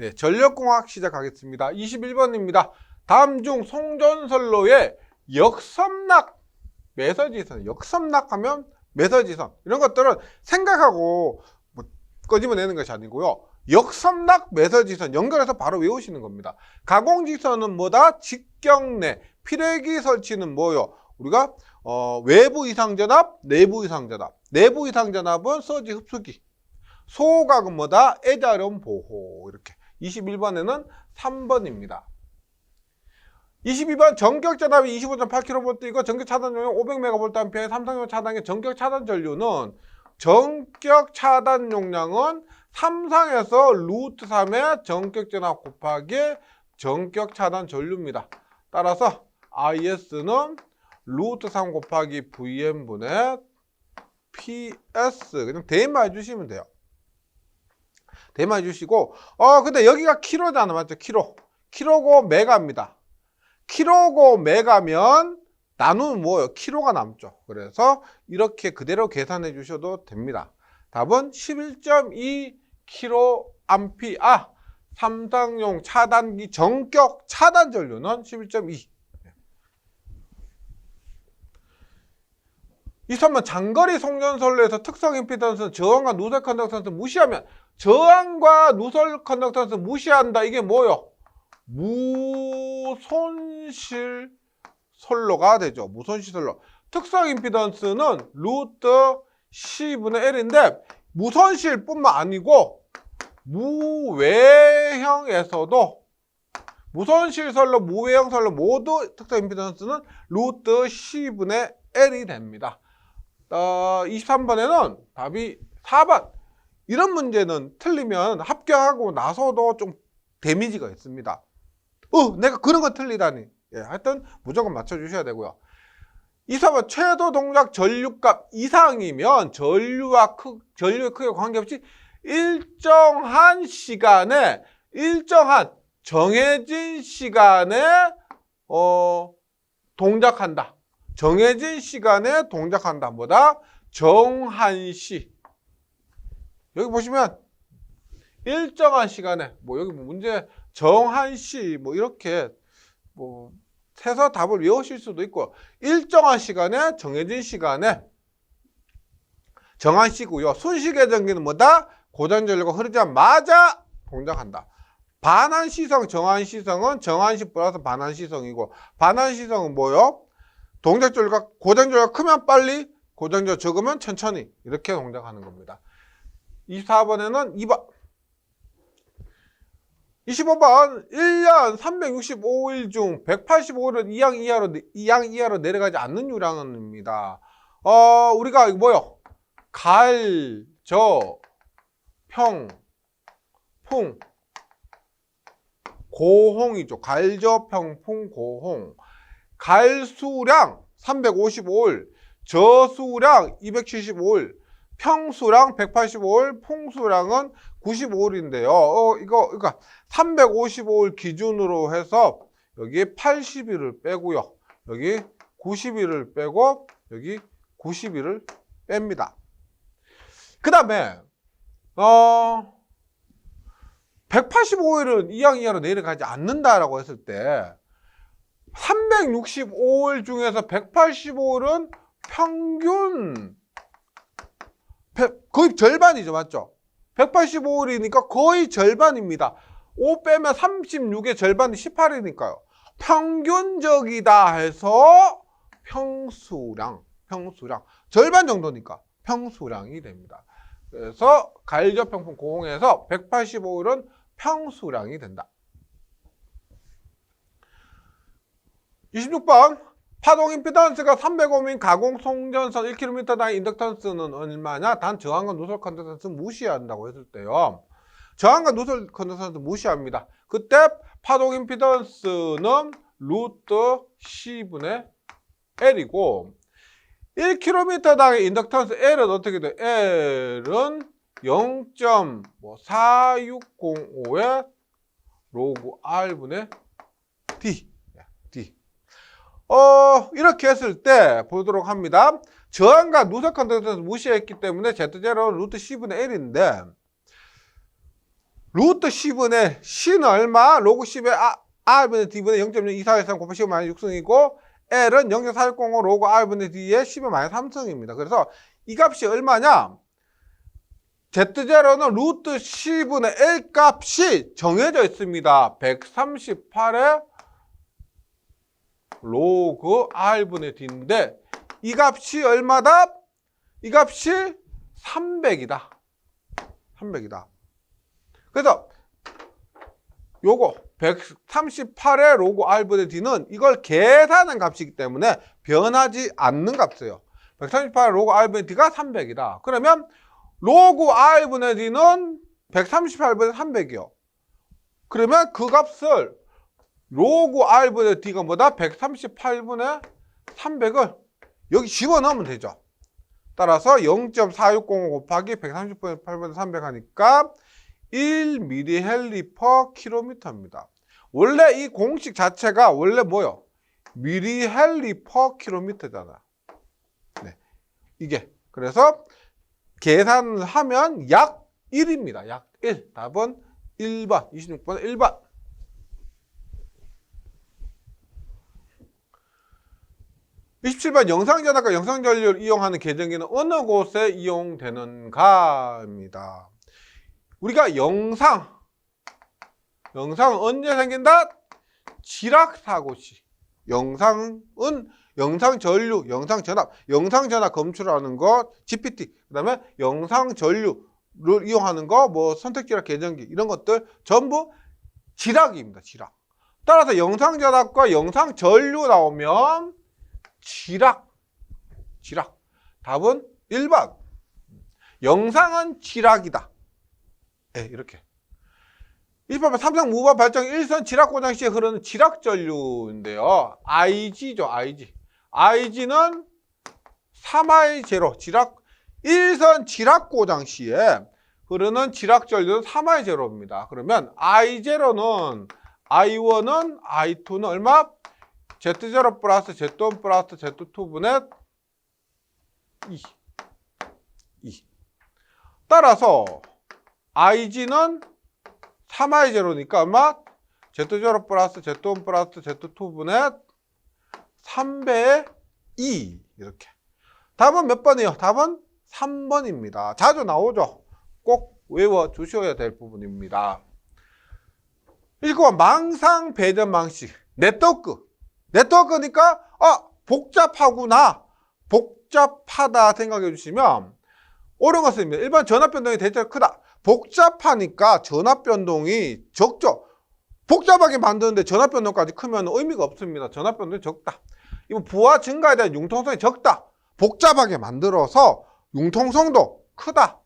네, 전력공학 시작하겠습니다. 21번입니다. 다음 중 송전선로의 역섬락, 매서지선, 역섬락하면 매서지선 이런 것들은 생각하고 끄집어내는 것이 아니고요. 역섬락, 매서지선 연결해서 바로 외우시는 겁니다. 가공지선은 뭐다? 직경내, 피뢰기 설치는 뭐요? 우리가 외부 이상전압, 내부 이상전압. 내부 이상전압은 서지 흡수기. 소각은 뭐다? 애자름 보호. 이렇게. 21번에는 3번입니다. 22번 전격전압이 25.8kV이고 전격 차단용량 500MVA의 삼성용 차단기 전격 차단 전류는 전격 차단 용량은 3상에서 루트 3의 전격 전압 곱하기 전격 차단 전류입니다. 따라서 IS는 루트 3 곱하기 VM분의 PS 그냥 대입만 해주시면 돼요. 대입만 해주시고 근데 여기가 킬로잖아, 맞죠? 킬로고 메가입니다. 킬로고 메가면 나누면 뭐예요? 킬로가 남죠. 그래서 이렇게 그대로 계산해 주셔도 됩니다. 답은 11.2 킬로암피. 삼상용 차단기 전격 차단 전류는 11.2. 23번 장거리 송전선로에서 특성 임피던스는 저항과 누설 컨덕턴스 무시하면, 저항과 누설 컨덕턴스 무시한다. 이게 뭐요? 무손실 선로가 되죠. 무손실 선로. 특성 임피던스는 루트 C분의 L인데 무손실뿐만 아니고 무외형에서도 무손실 선로, 무외형 선로 모두 특성 임피던스는 루트 C분의 L이 됩니다. 23번에는 답이 4번. 이런 문제는 틀리면 합격하고 나서도 좀 데미지가 있습니다. 내가 그런 거 틀리다니. 하여튼 무조건 맞춰주셔야 되고요. 24번 최도 동작 전류값 이상이면 전류의 크기와 관계없이 일정한 시간에, 일정한 정해진 시간에 동작한다. 정해진 시간에 동작한다. 뭐다? 정한시. 여기 보시면 일정한 시간에 여기 문제 정한시 이렇게 세서 답을 외우실 수도 있고, 일정한 시간에 정해진 시간에 정한시고요. 순시계전기는 뭐다? 고장전류가 흐르지 않자마자 동작한다. 반환시성, 정한시성은 정한시 플러스 반환시성이고, 반환시성은 뭐요? 동작전류가 고장전류가 크면 빨리, 고장전류 적으면 천천히 이렇게 동작하는 겁니다. 24번에는 2번. 25번 1년 365일 중 185일은 이항 이하로 내려가지 않는 유량입니다. 우리가 이거 뭐요? 갈, 저, 평, 풍, 고홍이죠. 갈, 저, 평, 풍, 고홍. 갈수량 355일, 저수량 275일, 평수량 185일, 풍수량은 95일인데요. 이거 355일 기준으로 해서 여기 80일을 빼고요. 여기 90일을 빼고 여기 90일을 뺍니다. 그 다음에 185일은 이항 이하로 내려가지 않는다라고 했을 때 365일 중에서 185일은 평균 거의 절반이죠. 맞죠? 185일이니까 거의 절반입니다. 5 빼면 36의 절반이 18이니까요. 평균적이다 해서 평수량. 절반 정도니까 평수량이 됩니다. 그래서 갈저평풍 고홍에서 185일은 평수량이 된다. 26번. 파동 임피던스가 300ohm인 가공 송전선 1km당 인덕턴스는 얼마냐? 단 저항과 누설 컨덕턴스 무시한다고 했을 때요. 저항과 누설 컨덕턴스 무시합니다. 그때 파동 임피던스는 루트 C분의 L이고 1km당의 인덕턴스 L은 어떻게 돼? L은 0.4605의 로그 R분의 D. 이렇게 했을 때 보도록 합니다. 저항과 누설 컨덕턴스 무시했기 때문에 Z0는 루트 C분의 L인데 루트 10분의 C는 얼마? 로그 10의 R분의 D분의 0.2413 곱하기 10의 마이너스 6승이고 L은 0.4605 로그 R분의 D의 10의 마이너스 3승입니다. 그래서 이 값이 얼마냐? Z0는 루트 10분의 L 값이 정해져 있습니다. 138의 로그 R분의 D인데 이 값이 얼마다? 이 값이 300이다. 300이다. 그래서 요거 138의 로그 R분의 D는 이걸 계산한 값이기 때문에 변하지 않는 값이에요. 138의 로그 R분의 D가 300이다. 그러면 로그 R분의 D는 138분의 300이요. 그러면 그 값을 로그 R분의 D가 뭐다? 138분의 300을 여기 집어넣으면 되죠. 따라서 0.4605 곱하기 138분의 300 하니까 1mH/km입니다. 원래 이 공식 자체가 원래 뭐요? mH/km잖아. 네. 이게. 그래서 계산을 하면 약 1입니다. 약 1. 답은 1번. 26번 1번. 27번 영상전압과 영상전류를 이용하는 계정기는 어느 곳에 이용되는가입니다. 우리가 영상은 언제 생긴다? 지락사고 시. 영상은 영상전류, 영상전압, 영상전압 검출하는 것, GPT, 그 다음에 영상전류를 이용하는 거, 뭐 선택지락 계정기 이런 것들 전부 지락입니다. 지락. 따라서 영상전압과 영상전류 나오면 지락. 답은 1번. 영상은 지락이다. 네, 이렇게. 1번 삼성 무바 발전 1선 지락고장 시에 흐르는 지락전류인데요. IG죠, IG. IG는 3I0 지락 1선 지락고장 시에 흐르는 지락전류는 3I0입니다. 그러면 I0는 I1은 I2는 얼마? Z0 플러스 Z1 플러스 Z2분의 2. 따라서 IG는 3I0니까 얼마? Z0 플러스 Z1 플러스 Z2분의 3배의 2 이렇게. 답은 몇 번이에요? 답은 3번입니다. 자주 나오죠. 꼭 외워주셔야 될 부분입니다. 1번 망상 배전 방식. 네트워크니까 복잡하구나. 복잡하다 생각해 주시면 옳은 것입니다. 일반 전압 변동이 대체로 크다. 복잡하니까 전압 변동이 적죠. 복잡하게 만드는데 전압 변동까지 크면 의미가 없습니다. 전압 변동이 적다. 이거 부하 증가에 대한 융통성이 적다. 복잡하게 만들어서 융통성도 크다.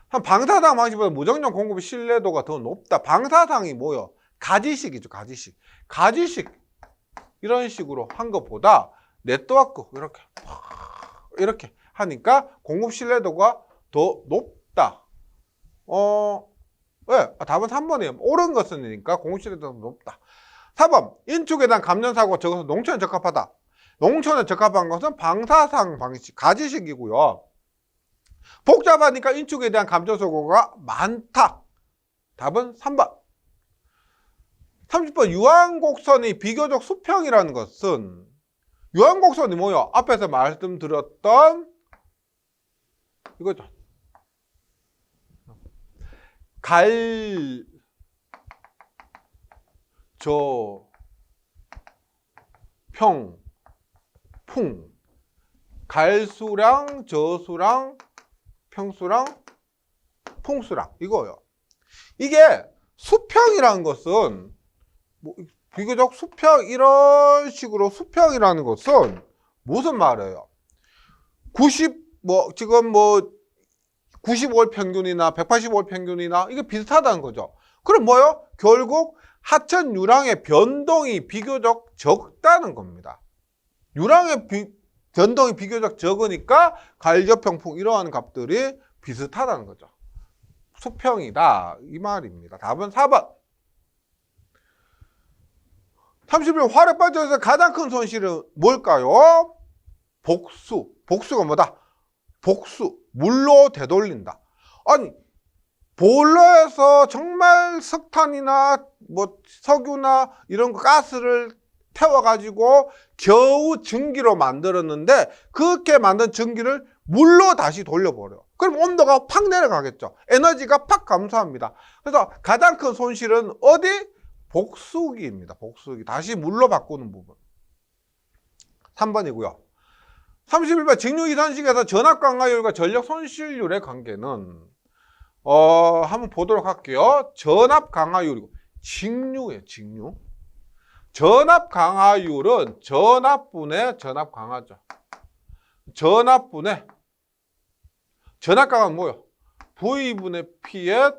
한 방사상 방식보다 무정량 공급의 신뢰도가 더 높다. 방사상이 뭐요? 가지식이죠. 가지식 이런 식으로 한 것보다 네트워크 이렇게 하니까 공급 신뢰도가 더 높다. 왜? 답은 3번이에요. 옳은 것은이니까 공급 신뢰도가 높다. 4번 인축에 대한 감전사고가 적어서 농촌에 적합하다. 농촌에 적합한 것은 방사상 방식, 가지식이고요. 복잡하니까 인축에 대한 감전사고가 많다. 답은 3번. 30번 유한곡선이 비교적 수평이라는 것은 유한곡선이 뭐예요? 앞에서 말씀드렸던 이거죠. 풍 갈수랑 저수랑 평수랑 풍수랑 이거요. 이게 수평이라는 것은 뭐 비교적 수평 이런 식으로 수평이라는 것은 무슨 말이에요? 95월 평균이나 185월 평균이나 이게 비슷하다는 거죠. 그럼 뭐요? 결국 하천 유랑의 변동이 비교적 적다는 겁니다. 유랑의 변동이 비교적 적으니까 갈저평풍 이러한 값들이 비슷하다는 거죠. 수평이다 이 말입니다. 답은 4번. 31번 화력 발전에서 가장 큰 손실은 뭘까요? 복수가 뭐다? 복수 물로 되돌린다. 아니 보일러에서 정말 석탄이나 뭐 석유나 이런 거 가스를 태워가지고 겨우 전기로 만들었는데 그렇게 만든 전기를 물로 다시 돌려버려. 그럼 온도가 팍 내려가겠죠. 에너지가 팍 감소합니다. 그래서 가장 큰 손실은 어디? 복수기입니다. 복수기. 다시 물로 바꾸는 부분. 3번이고요. 31번 직류 이산식에서 전압 강화율과 전력 손실률의 관계는 한번 보도록 할게요. 전압 강화율이고 직류예요. 직류. 전압 강화율은 전압분의 전압 강화죠. 전압분의 전압 강화는 뭐예요? V분의 P에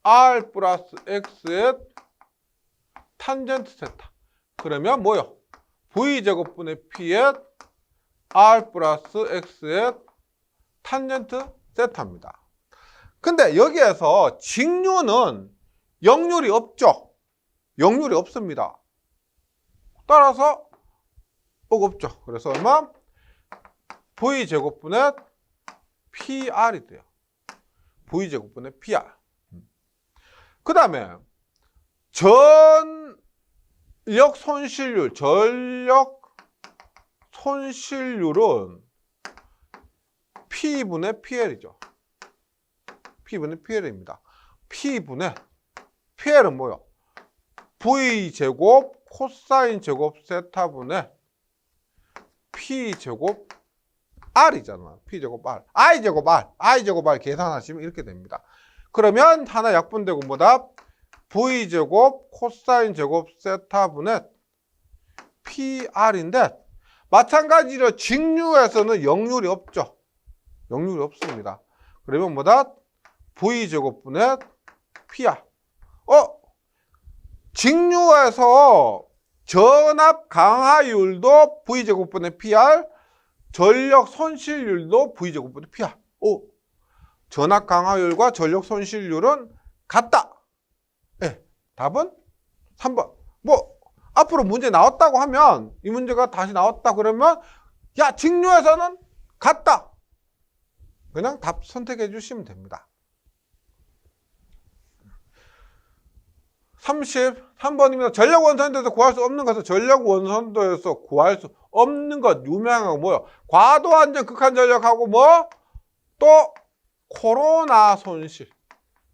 R 플러스 X에 탄젠트 세타. 그러면 뭐예요? V제곱분의 P에 R 플러스 X에 탄젠트 세타입니다. 근데 여기에서 직류는 역률이 없죠. 역률이 없습니다. 따라서 없죠. 그래서 얼마? V제곱분의 PR이 돼요. V제곱분의 PR. 그 다음에 전력 손실률, 전력 손실률은 P분의 PL이죠. P분의 PL입니다. P분의 PL은 뭐요? V제곱 코사인 제곱 세타분의 P제곱 R이잖아. P제곱 R. I제곱 R. I제곱 R 계산하시면 이렇게 됩니다. 그러면 하나 약분되고 뭐다? V제곱 코사인 제곱 세타분의 PR인데 마찬가지로 직류에서는 역률이 없죠. 역률이 없습니다. 그러면 뭐다? V제곱분의 PR. 직류에서 전압 강화율도 V제곱분의 PR, 전력 손실률도 V제곱분의 PR. 전압 강화율과 전력 손실률은 같다. 네, 답은 3번. 뭐 앞으로 문제 나왔다고 하면 이 문제가 다시 나왔다 그러면 야 직류에서는 같다. 그냥 답 선택해 주시면 됩니다. 33번입니다. 전력 원선도에서 구할 수 없는 것은 전력 원선도에서 구할 수 없는 것 유명한 거 뭐요? 과도안전 극한 전력하고 뭐? 또 코로나 손실.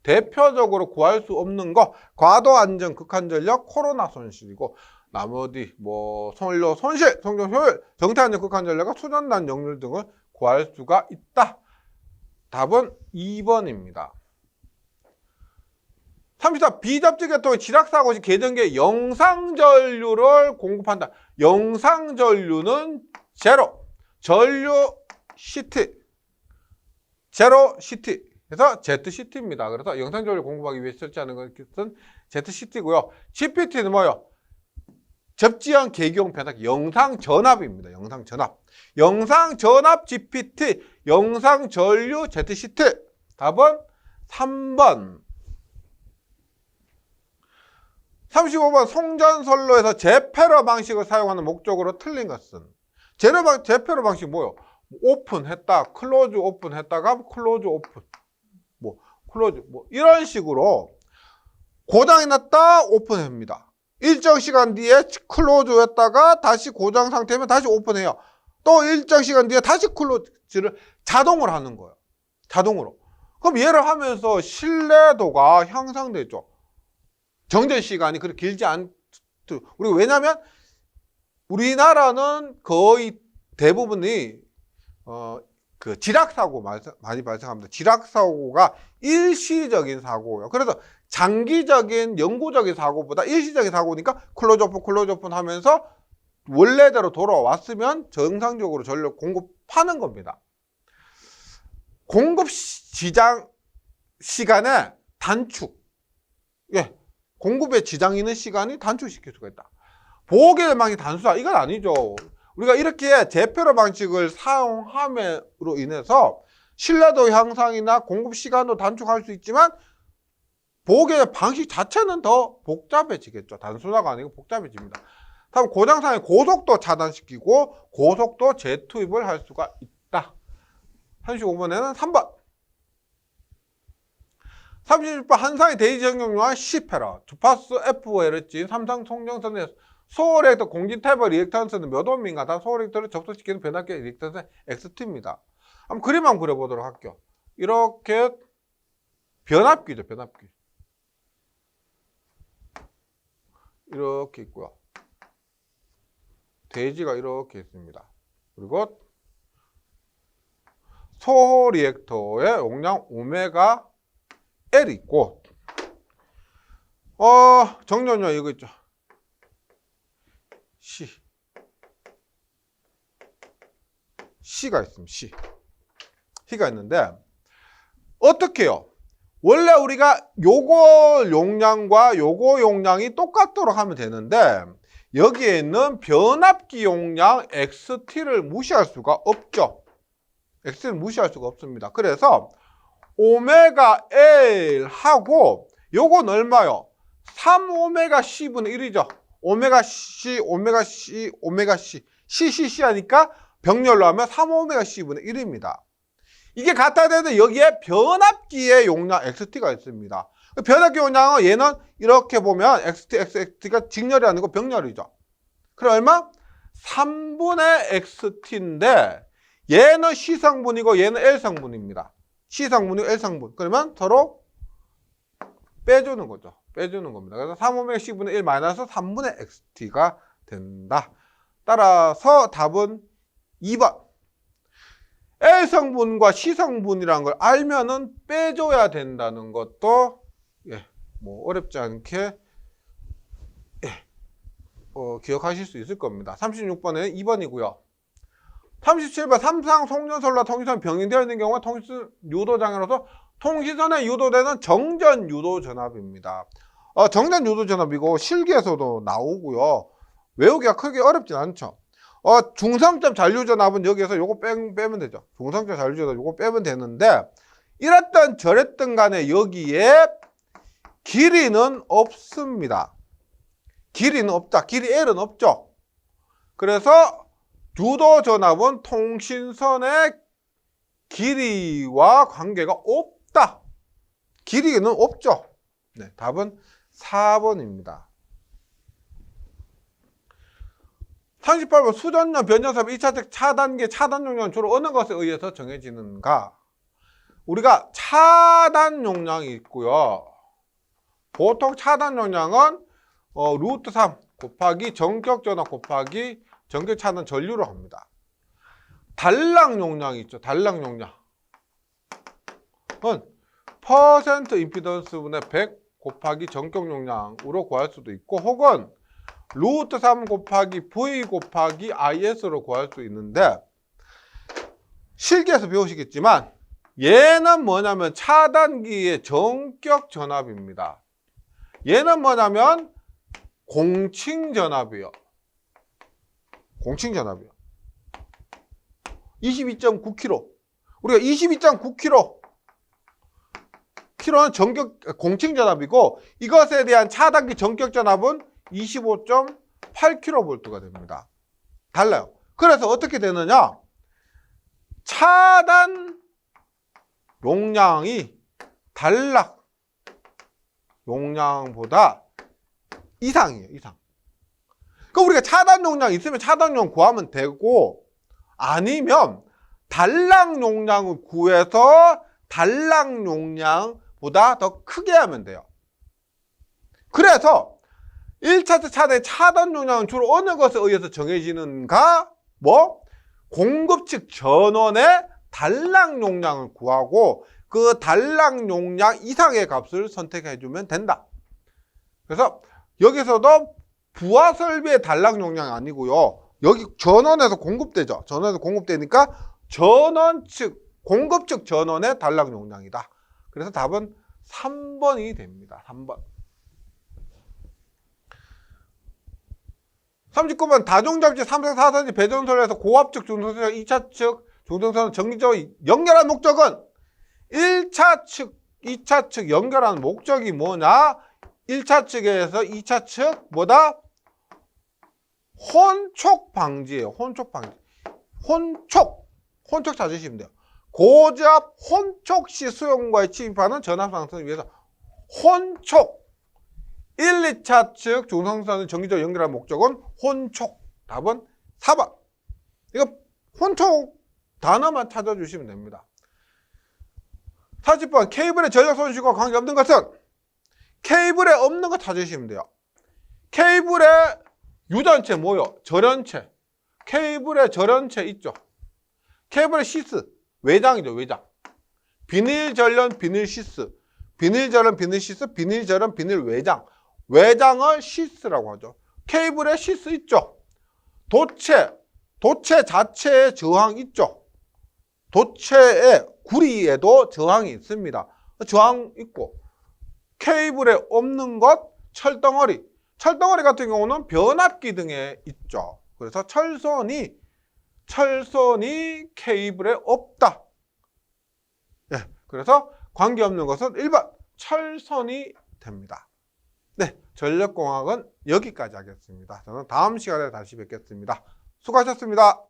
대표적으로 구할 수 없는 거 과도안전 극한 전력 코로나 손실이고 나머지 뭐 선료 손실, 성장 효율, 정태안전 극한 전력과 수전단 역률 등을 구할 수가 있다. 답은 2번입니다. 34. 비접지 계통의 지락사고 시 계전기의 영상전류를 공급한다. 영상전류는 제로. 전류 CT. 제로 CT. 그래서 ZCT입니다. 그래서 영상전류를 공급하기 위해 설치하는 것은 ZCT고요. GPT는 뭐예요? 접지형 계기용 변압기. 영상전압입니다. 영상전압. 영상전압 GPT. 영상전류 ZCT. 답은 3번. 35번 송전선로에서 제페러 방식을 사용하는 목적으로 틀린 것은 제페러 방식 뭐예요? 오픈했다, 클로즈 오픈했다가 클로즈 오픈, 클로즈 이런 식으로 고장이 났다 오픈합니다. 일정 시간 뒤에 클로즈했다가 다시 고장 상태면 다시 오픈해요. 또 일정 시간 뒤에 다시 클로즈를 자동으로 하는 거예요. 자동으로. 그럼 얘를 하면서 신뢰도가 향상되죠. 정전 시간이 그렇게 길지 우리 왜냐하면 우리나라는 거의 대부분이 그 지락사고 많이 발생합니다. 지락사고가 일시적인 사고예요. 그래서 장기적인 영구적인 사고보다 일시적인 사고니까 클로즈 오픈 하면서 원래대로 돌아왔으면 정상적으로 전력 공급하는 겁니다. 공급 지장 시간의 단축. 예. 공급에 지장이 있는 시간이 단축시킬 수가 있다. 보호계열망이 단수다. 이건 아니죠. 우리가 이렇게 제페러 방식을 사용함으로 인해서 신뢰도 향상이나 공급 시간도 단축할 수 있지만 보호계열 방식 자체는 더 복잡해지겠죠. 단순화가 아니고 복잡해집니다. 다음 고장상의 고속도 차단시키고 고속도 재투입을 할 수가 있다. 35번에는 3번. 36번 한상의 대지 전경용량 10회라. 주파수 FOL했지. 삼상 송정선의 소리액터 공진타입 리액턴스는 몇 옴인가? 다 소리액터를 접속시키는 변압기 리액턴스 XT입니다. 한번 그림 한번 그려보도록 할게요. 이렇게 변압기죠, 변압기. 이렇게 있고요. 대지가 이렇게 있습니다. 그리고 소호 리액터의 용량 오메가 L이 있고, 정전용 이거 있죠. C가 있습니다. C가 있는데, 어떻게 해요? 원래 우리가 요거 용량과 요거 용량이 똑같도록 하면 되는데, 여기에 있는 변압기 용량 XT를 무시할 수가 없죠. XT를 무시할 수가 없습니다. 그래서 오메가 L 하고 요건 얼마요? 3오메가 C분의 1이죠. 오메가 C, 오메가 C, 오메가 C, CCC 하니까 병렬로 하면 3오메가 C분의 1입니다. 이게 같아야 되는데 여기에 변압기의 용량 XT가 있습니다. 변압기 용량은 얘는 이렇게 보면 XT가 직렬이 아니고 병렬이죠. 그럼 얼마? 3분의 XT인데 얘는 C상분이고 얘는 L상분입니다. C상분이고 L상분. 그러면 서로 빼주는 거죠. 빼주는 겁니다. 그래서 3오메가 C분의 1 마이너스 3분의 XT가 된다. 따라서 답은 2번. L성분과 C성분이라는 걸 알면은 빼줘야 된다는 것도 뭐 어렵지 않게 기억하실 수 있을 겁니다. 36번에는 2번이고요. 37번 삼상 송전선과 통신선 병행되어 있는 경우는 통신 유도장애로서 통신선에 유도되는 정전 유도 전압입니다. 정전 유도 전압이고 실기에서도 나오고요. 외우기가 크게 어렵진 않죠. 중성점 잔류전압은 여기에서 요거 빼면 되죠. 중성점 잔류전압 요거 빼면 되는데, 이랬던 저랬던 간에 여기에 길이는 없습니다. 길이는 없다. 길이 L은 없죠. 그래서 유도전압은 통신선의 길이와 관계가 없다. 길이는 없죠. 네, 답은 4번입니다. 38번 수전용 변전섭 2차적 차단계 차단 용량은 주로 어느 것에 의해서 정해지는가? 우리가 차단 용량이 있고요. 보통 차단 용량은 루트 3 곱하기 전격 전압 곱하기 전격 차단 전류로 합니다. 단락 용량이 있죠. 단락 용량은 퍼센트 임피던스분의 100 곱하기 전격 용량으로 구할 수도 있고, 혹은 루트 3 곱하기 V 곱하기 IS로 구할 수 있는데, 실기에서 배우시겠지만 얘는 뭐냐면 차단기의 전격 전압입니다. 얘는 뭐냐면 공칭 전압이요. 공칭 전압이요. 22.9kg. 우리가 22.9kg는 전격 공칭 전압이고, 이것에 대한 차단기 전격 전압은 25.8kV가 됩니다. 달라요. 그래서 어떻게 되느냐? 차단 용량이 단락 용량보다 이상이에요. 이상. 그럼 우리가 차단 용량 있으면 차단 용량 구하면 되고, 아니면 단락 용량을 구해서 단락 용량보다 더 크게 하면 돼요. 그래서 1차적 차단의 차단 용량은 주로 어느 것에 의해서 정해지는가? 공급 측 전원의 단락 용량을 구하고 그 단락 용량 이상의 값을 선택해 주면 된다. 그래서 여기서도 부하 설비의 단락 용량이 아니고요. 여기 전원에서 공급되죠. 전원에서 공급되니까 전원 측, 공급 측 전원의 단락 용량이다. 그래서 답은 3번이 됩니다. 3번. 39번 다중접지 3선 4선지 배전선에서 고압측 중성선 2차 측 중성선을 정기적으로 연결한 목적은 1차 측, 2차 측 연결하는 목적이 뭐냐? 1차 측에서 2차 측 뭐다? 혼촉 방지예요. 혼촉 방지. 혼촉 찾으시면 돼요. 고지압 혼촉시 수용구에 침입하는 전압상선을 위해서 혼촉 1, 2차 측 중성선을 전기적으로 연결할 목적은 혼촉. 답은 4번. 이거 혼촉 단어만 찾아주시면 됩니다. 40번 케이블의 전력 손실과 관계없는 것은 케이블에 없는 거 찾으시면 돼요. 케이블의 유전체 뭐요? 절연체. 케이블의 절연체 있죠. 케이블의 시스 외장이죠. 외장. 비닐절연 비닐시스. 비닐절연 비닐시스 비닐절연 비닐외장. 외장을 시스라고 하죠. 케이블에 시스 있죠. 도체 자체에 저항 있죠. 도체의 구리에도 저항이 있습니다. 저항 있고 케이블에 없는 것 철덩어리. 철덩어리 같은 경우는 변압기 등에 있죠. 그래서 철선이 케이블에 없다. 네, 그래서 관계없는 것은 1번 철선이 됩니다. 네, 전력공학은 여기까지 하겠습니다. 저는 다음 시간에 다시 뵙겠습니다. 수고하셨습니다.